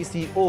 ECO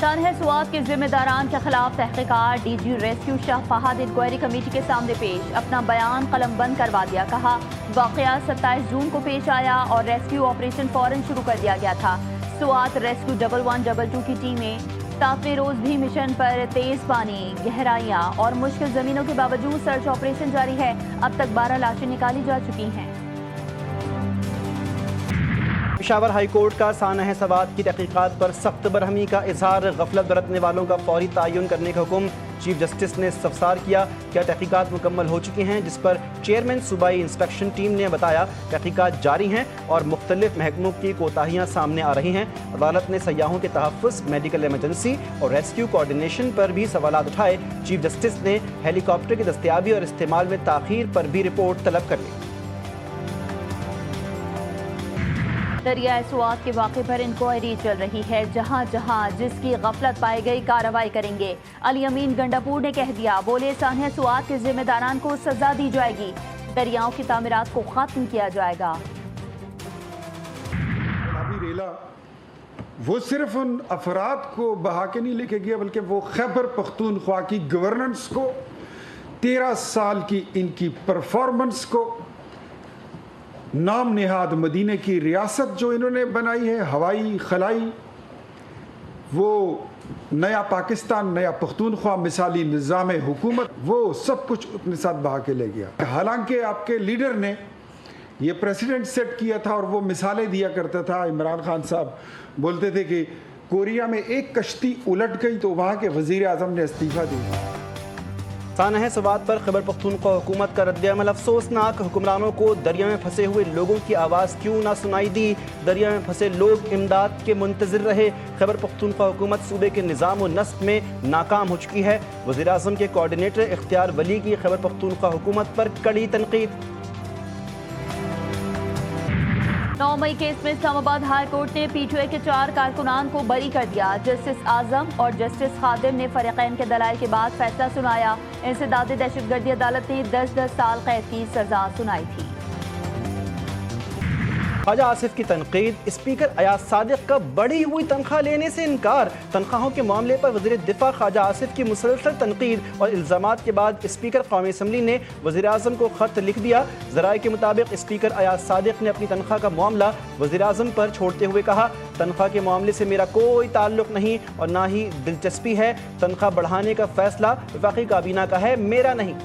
سانحہ سوات کے ذمہ داران کے خلاف تحقیقات، ڈی جی ریسکیو شاہ فہد انکوائری کمیٹی کے سامنے پیش، اپنا بیان قلم بند کروا دیا، کہا واقعہ 27 جون کو پیش آیا اور ریسکیو آپریشن فوراً شروع کر دیا گیا تھا۔ سوات ریسکیو 1122 کی ٹیمیں 7ویں روز بھی مشن پر، تیز پانی، گہرائیاں اور مشکل زمینوں کے باوجود سرچ آپریشن جاری ہے، اب تک 12 لاشیں نکالی جا چکی ہیں۔ پشاور ہائی کورٹ کا سانحہ سوات کی تحقیقات پر سخت برہمی کا اظہار، غفلت برتنے والوں کا فوری تعین کرنے کا حکم، چیف جسٹس نے استفسار کیا کیا تحقیقات مکمل ہو چکی ہیں، جس پر چیئرمین صوبائی انسپیکشن ٹیم نے بتایا تحقیقات جاری ہیں اور مختلف محکموں کی کوتاہیاں سامنے آ رہی ہیں۔ عدالت نے سیاحوں کے تحفظ، میڈیکل ایمرجنسی اور ریسکیو کوارڈینیشن پر بھی سوالات اٹھائے۔ چیف جسٹس نے ہیلی کاپٹر کی دستیابی اور استعمال میں تاخیر پر بھی رپورٹ طلب کر لی۔ دریائے سوات کے واقعے پر انکوائری چل رہی ہے، جہاں جہاں جس کی غفلت پائی گئی کارروائی کریں گے۔ علی امین گنڈاپور نے کہہ دیا، بولے سانحہ سوات کے ذمہ داران کو سزا دی جائے گی، دریاؤں کی تعمیرات کو ختم کیا جائے گا۔ ریلا وہ صرف ان افراد کو بہا کے نہیں لے کے گیا، بلکہ وہ خیبر پختونخوا کی گورننس کو، 13 سال کی ان کی پرفارمنس کو، نام نہاد مدینہ کی ریاست جو انہوں نے بنائی ہے، ہوائی خلائی، وہ نیا پاکستان، نیا پختونخوا، مثالی نظام حکومت، وہ سب کچھ اپنے ساتھ بہا کے لے گیا۔ حالانکہ آپ کے لیڈر نے یہ پریسیڈنٹ سیٹ کیا تھا اور وہ مثالیں دیا کرتا تھا۔ عمران خان صاحب بولتے تھے کہ کوریا میں ایک کشتی الٹ گئی تو وہاں کے وزیر اعظم نے استعفیٰ دیا۔ سانحہ سوات پر خیبر پختونخوا حکومت کا رد عمل افسوسناک، حکمرانوں کو دریا میں پھنسے ہوئے لوگوں کی آواز کیوں نہ سنائی دی، دریا میں پھنسے لوگ امداد کے منتظر رہے۔ خیبر پختونخوا حکومت صوبے کے نظام و نسق میں ناکام ہو چکی ہے۔ وزیر اعظم کے کوارڈینیٹر اختیار ولی کی خیبر پختونخوا حکومت پر کڑی تنقید۔ 9 مئی کیس میں اسلام آباد ہائی کورٹ نے پی ٹی آئی کے 4 کارکنان کو بری کر دیا۔ جسٹس اعظم اور جسٹس خادم نے فریقین کے دلائل کے بعد فیصلہ سنایا۔ انسداد دہشت گردی عدالت نے 10 سال قید کی سزا سنائی تھی۔ خواجہ آصف کی تنقید، اسپیکر ایاز صادق کا بڑھی ہوئی تنخواہ لینے سے انکار، تنخواہوں کے معاملے پر وزیر دفاع خواجہ آصف کی مسلسل تنقید اور الزامات کے بعد اسپیکر قومی اسمبلی نے وزیر اعظم کو خط لکھ دیا۔ ذرائع کے مطابق اسپیکر ایاز صادق نے اپنی تنخواہ کا معاملہ وزیر اعظم پر چھوڑتے ہوئے کہا، تنخواہ کے معاملے سے میرا کوئی تعلق نہیں اور نہ ہی دلچسپی ہے، تنخواہ بڑھانے کا فیصلہ وفاقی کابینہ کا ہے، میرا نہیں۔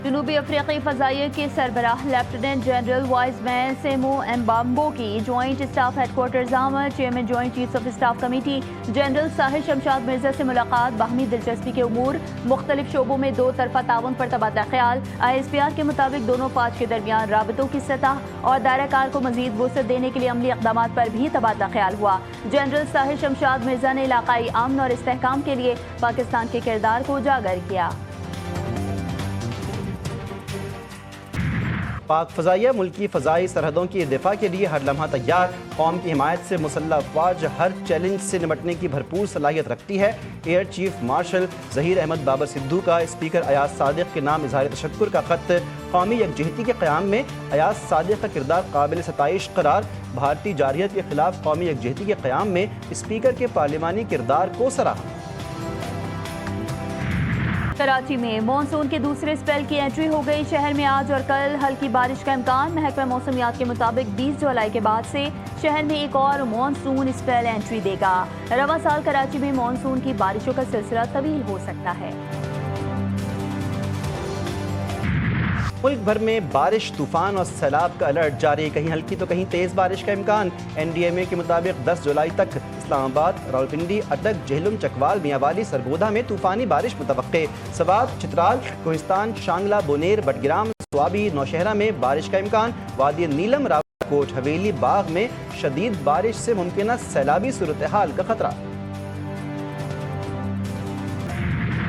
جنوبی افریقی فضائیہ کے سربراہ lieutenant general Wiseman Simo Mbambo کی جوائنٹ اسٹاف ہیڈ کوارٹرز آمد۔ Chairman joint chiefs of staff committee general Sahir Shamshad Mirza سے ملاقات، باہمی دلچسپی کے امور، مختلف شعبوں میں 2 طرفہ تعاون پر تبادلہ خیال۔ آئی ایس پی آر کے مطابق دونوں فوج کے درمیان رابطوں کی سطح اور دائرہ کار کو مزید وسعت دینے کے لیے عملی اقدامات پر بھی تبادلہ خیال ہوا۔ جنرل ساحر شمشاد مرزا نے علاقائی امن اور استحکام کے لیے پاکستان کے کردار کو اجاگر کیا۔ پاک فضائیہ ملکی فضائی سرحدوں کی دفاع کے لیے ہر لمحہ تیار، قوم کی حمایت سے مسلح افواج ہر چیلنج سے نمٹنے کی بھرپور صلاحیت رکھتی ہے۔ Air chief marshal Zaheer Ahmed Babar Sidhu کا اسپیکر ایاز صادق کے نام اظہار تشکر کا خط، قومی یکجہتی کے قیام میں ایاز صادق کا کردار قابل ستائش قرار، بھارتی جارحیت کے خلاف قومی یکجہتی کے قیام میں اسپیکر کے پارلیمانی کردار کو سراہا۔ کراچی میں مانسون کے دوسرے اسپیل کی انٹری ہو گئی، شہر میں آج اور کل ہلکی بارش کا امکان۔ محکمہ موسمیات کے مطابق 20 جولائی کے بعد سے شہر میں ایک اور مانسون اسپیل انٹری دے گا۔ رواں سال کراچی میں مانسون کی بارشوں کا سلسلہ طویل ہو سکتا ہے۔ ملک بھر میں بارش، طوفان اور سیلاب کا الرٹ جاری، کہیں ہلکی تو کہیں تیز بارش کا امکان۔ این ڈی ایم اے کے مطابق 10 جولائی تک اسلام آباد، راولپنڈی، اٹک، جہلم، چکوال، میاوالی، سرگودا میں طوفانی بارش متوقع۔ سوات، چترال، کوہستان، شانگلہ، بونیر، بٹگرام، سوابی، نوشہرہ میں بارش کا امکان۔ وادی نیلم، راولاکوٹ، حویلی، باغ میں شدید بارش سے ممکنہ سیلابی صورتحال کا خطرہ۔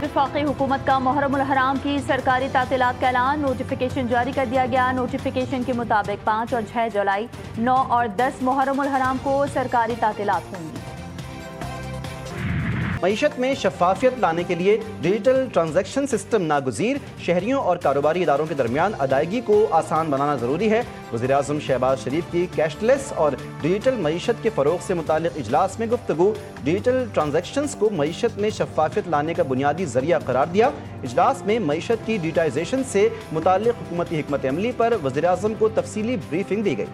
وفاقی حکومت کا محرم الحرام کی سرکاری تعطیلات کا اعلان، نوٹیفیکیشن جاری کر دیا گیا۔ نوٹیفیکیشن کے مطابق 5 اور 6 جولائی، 9 اور 10 محرم الحرام کو سرکاری تعطیلات ہوں گی۔ معیشت میں شفافیت لانے کے لیے ڈیجیٹل ٹرانزیکشن سسٹم ناگزیر، شہریوں اور کاروباری اداروں کے درمیان ادائیگی کو آسان بنانا ضروری ہے۔ وزیر اعظم شہباز شریف کی کیش لیس اور ڈیجیٹل معیشت کے فروغ سے متعلق اجلاس میں گفتگو، ڈیجیٹل ٹرانزیکشنز کو معیشت میں شفافیت لانے کا بنیادی ذریعہ قرار دیا۔ اجلاس میں معیشت کی ڈیجیٹائزیشن سے متعلق حکومتی حکمت عملی پر وزیر اعظم کو تفصیلی بریفنگ دی گئی۔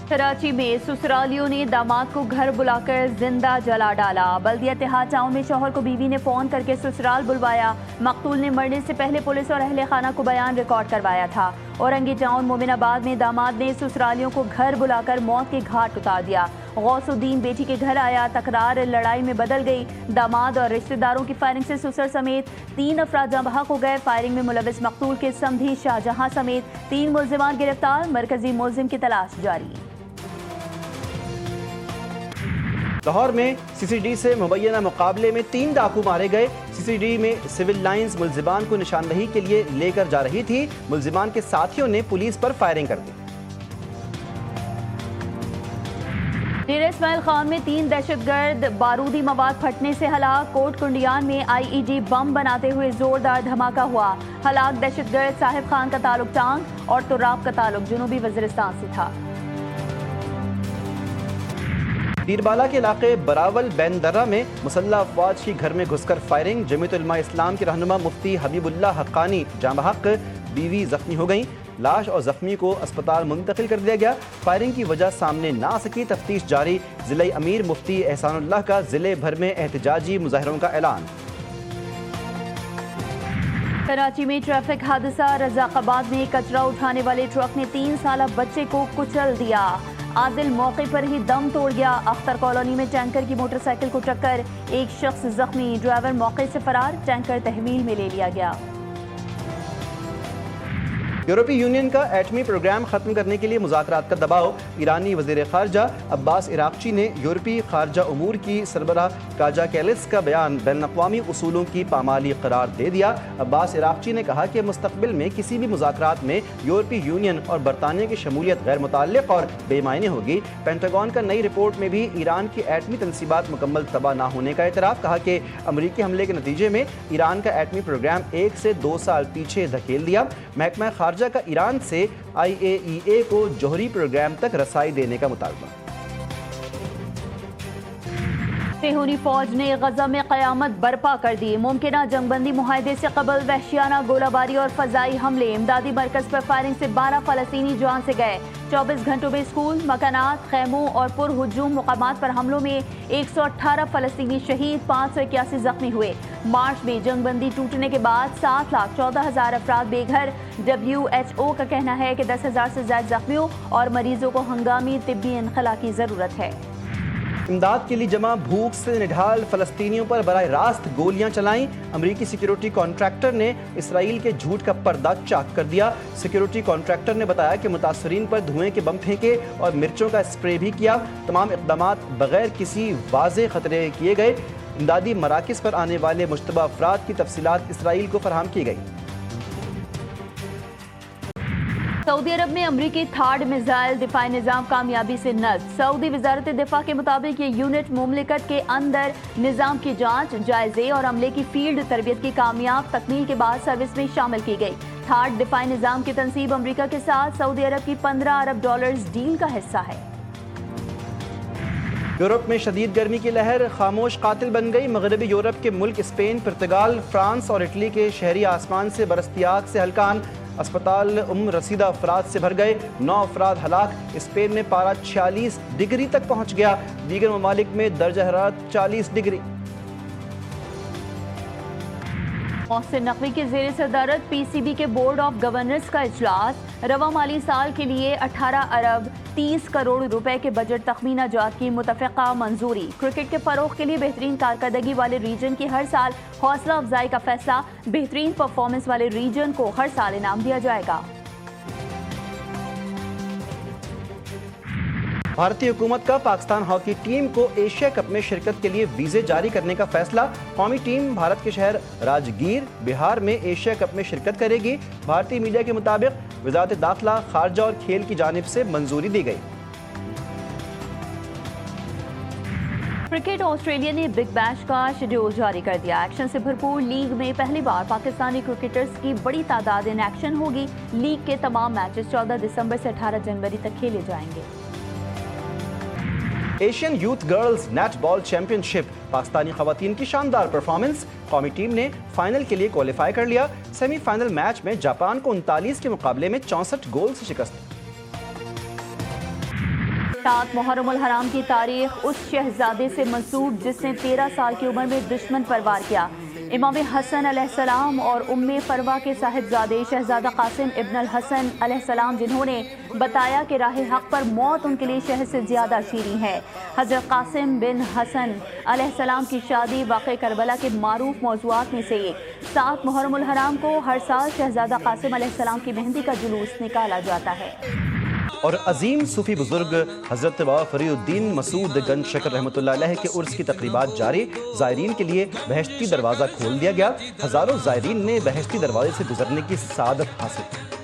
کراچی میں سسرالیوں نے داماد کو گھر بلا کر زندہ جلا ڈالا۔ بلدیہ اتحاد ٹاؤن میں شوہر کو بیوی نے فون کر کے سسرال بلوایا۔ مقتول نے مرنے سے پہلے پولیس اور اہل خانہ کو بیان ریکارڈ کروایا تھا۔ اورنگی ٹاؤن مومن آباد میں داماد نے سسرالیوں کو گھر بلا کر موت کے گھاٹ اتار دیا۔ غوث الدین بیٹی کے گھر آیا، تکرار لڑائی میں بدل گئی۔ داماد اور رشتہ داروں کی فائرنگ سے سسر سمیت 3 افراد جاں بحق ہو گئے۔ فائرنگ میں ملوث مقتول کے سمدھی شاہجہاں سمیت 3 ملزمان گرفتار، مرکزی ملزم کی تلاش جاری۔ لاہور میں سی سی ڈی سے مبینہ مقابلے میں 3 ڈاکو مارے گئے۔ سی سی ڈی میں سول لائنز ملزمان کو نشاندہی کے لیے لے کر جا رہی تھی، ملزمان کے ساتھیوں نے پولیس پر فائرنگ کر دی۔ ڈیرہ اسماعیل خان میں 3 دہشت گرد بارودی مواد پھٹنے سے ہلاک۔ کوٹ کنڈیان میں آئی ای ڈی بم بناتے ہوئے زوردار دھماکہ ہوا۔ ہلاک دہشت گرد صاحب خان کا تعلق ٹانگ اور تراب کا تعلق جنوبی وزیرستان سے تھا۔ پیربالا کے علاقے براول بین درہ میں مسلح افواج کی گھر میں گھس کر فائرنگ، جمعیت علماء اسلام کے رہنما مفتی حبیب اللہ حقانی جاں بحق، بیوی زخمی ہو گئیں۔ لاش اور زخمی کو اسپتال منتقل کر دیا گیا۔ فائرنگ کی وجہ سامنے نہ آ سکی، تفتیش جاری۔ ضلعی امیر مفتی احسان اللہ کا ضلع بھر میں احتجاجی مظاہروں کا اعلان۔ کراچی میں ٹریفک حادثہ، رزاق آباد میں کچرا اٹھانے والے ٹرک نے 3 سالہ بچے کو کچل دیا۔ عادل موقع پر ہی دم توڑ گیا۔ اختر کالونی میں ٹینکر کی موٹر سائیکل کو ٹکر، 1 شخص زخمی، ڈرائیور موقع سے فرار، ٹینکر تحویل میں لے لیا گیا۔ یورپی یونین کا ایٹمی پروگرام ختم کرنے کے لیے مذاکرات کا دباؤ۔ ایرانی وزیر خارجہ عباس عراقچی نے یورپی خارجہ امور کی سربراہ کاجا کیلس کا بیان بین الاقوامی اصولوں کی پامالی قرار دے دیا۔ عباس عراقچی نے کہا کہ مستقبل میں کسی بھی مذاکرات میں یورپی یونین اور برطانیہ کی شمولیت غیر متعلق اور بے معنی ہوگی۔ پینٹاگون کا نئی رپورٹ میں بھی ایران کی ایٹمی تنصیبات مکمل تباہ نہ ہونے کا اعتراف، کہا کہ امریکی حملے کے نتیجے میں ایران کا ایٹمی پروگرام 1 سے 2 سال پیچھے دھکیل دیا۔ محکمہ خارجہ کا ایران سے IAEA کو جوہری پروگرام تک رسائی دینے کا مطالبہ۔ صہیونی فوج نے غزہ میں قیامت برپا کر دی۔ ممکنہ جنگ بندی معاہدے سے قبل وحشیانہ گولہ باری اور فضائی حملے، امدادی مرکز پر فائرنگ سے 12 فلسطینی جان سے گئے۔ 24 گھنٹوں میں اسکول، مکانات، خیموں اور پر ہجوم مقامات پر حملوں میں 118 فلسطینی شہید، 581 زخمی ہوئے۔ مارچ میں جنگ بندی ٹوٹنے کے بعد 7,14,000 افراد بے گھر۔ WHO کا کہنا ہے کہ 10,000 سے زائد زخمیوں اور مریضوں کو ہنگامی طبی انخلا کی ضرورت ہے۔ امداد کے لیے جمع بھوک سے نڈھال فلسطینیوں پر براہ راست گولیاں چلائیں۔ امریکی سیکیورٹی کانٹریکٹر نے اسرائیل کے جھوٹ کا پردہ چاک کر دیا۔ سیکیورٹی کانٹریکٹر نے بتایا کہ متاثرین پر دھوئیں کے بم پھینکے اور مرچوں کا اسپرے بھی کیا۔ تمام اقدامات بغیر کسی واضح خطرے کیے گئے۔ امدادی مراکز پر آنے والے مشتبہ افراد کی تفصیلات اسرائیل کو فراہم کی گئی۔ سعودی عرب میں امریکی تھاڈ میزائل دفاعی نظام کامیابی سے نصب۔ سعودی وزارت دفاع کے مطابق یہ یونٹ مملکت کے اندر نظام کی جانچ، جائزے اور عملے کی فیلڈ تربیت کی کامیاب تکمیل کے بعد سروس میں شامل کی گئی۔ تھاڈ دفاعی نظام کی تنصیب امریکہ کے ساتھ سعودی عرب کی $15 ارب ڈیل کا حصہ ہے۔ یورپ میں شدید گرمی کی لہر خاموش قاتل بن گئی۔ مغربی یورپ کے ملک اسپین، پرتگال، فرانس اور اٹلی کے شہری آسمان سے برستی آگ سے ہلکان۔ اسپتال رسیدہ افراد سے بھر گئے، 9 افراد ہلاک۔ اسپین میں پارہ 46 ڈگری تک پہنچ گیا، دیگر ممالک میں درجہ حرارت 40 ڈگری۔ محسن نقوی کی زیر صدارت PCB کے بورڈ آف گورنرز کا اجلاس۔ رواں مالی سال کے لیے 18 ارب 30 کروڑ روپے کے بجٹ تخمینہ جات کی متفقہ منظوری۔ کرکٹ کے فروغ کے لیے بہترین کارکردگی والے ریجن کی ہر سال حوصلہ افزائی کا فیصلہ۔ بہترین پرفارمنس والے ریجن کو ہر سال انعام دیا جائے گا۔ بھارتی حکومت کا پاکستان ہاکی ٹیم کو ایشیا کپ میں شرکت کے لیے ویزے جاری کرنے کا فیصلہ۔ قومی ٹیم بھارت کے شہر راجگیر بہار میں ایشیا کپ میں شرکت کرے گی۔ بھارتی میڈیا کے مطابق وزارت داخلہ، خارجہ اور کھیل کی جانب سے منظوری دی گئی۔ کرکٹ آسٹریلیا نے بگ بیش کا شیڈول جاری کر دیا۔ ایکشن سے بھرپور لیگ میں پہلی بار پاکستانی کرکٹرز کی بڑی تعداد ان ایکشن ہوگی۔ لیگ کے تمام میچز 14 دسمبر سے 18 جنوری تک کھیلے جائیں گے۔ ایشین یوتھ گرلز نیٹ بال چیمپئن شپ، پاکستانی خواتین کی شاندار پرفارمنس، قومی ٹیم نے فائنل کے لیے کوالیفائی کر لیا۔ سیمی فائنل میچ میں جاپان کو 39 کے مقابلے میں 64 گول سے شکست۔ 7 محرم الحرام کی تاریخ اس شہزادے سے منسوب جس نے 13 سال کی عمر میں دشمن پر وار کیا۔ امام حسن علیہ السلام اور ام فروا کے صاحبزادے شہزادہ قاسم ابن الحسن علیہ السلام، جنہوں نے بتایا کہ راہ حق پر موت ان کے لیے شہد سے زیادہ شیریں ہے۔ حضرت قاسم بن حسن علیہ السلام کی شادی واقع کربلا کے معروف موضوعات میں سے ایک۔ 7 محرم الحرام کو ہر سال شہزادہ قاسم علیہ السلام کی مہندی کا جلوس نکالا جاتا ہے۔ اور عظیم صوفی بزرگ حضرت فری الدین مسعود گنج شکر رحمۃ اللہ علیہ کے عرس کی تقریبات جاری۔ زائرین کے لیے بہشتی دروازہ کھول دیا گیا۔ ہزاروں زائرین نے بہشتی دروازے سے گزرنے کی سعادت حاصل کی۔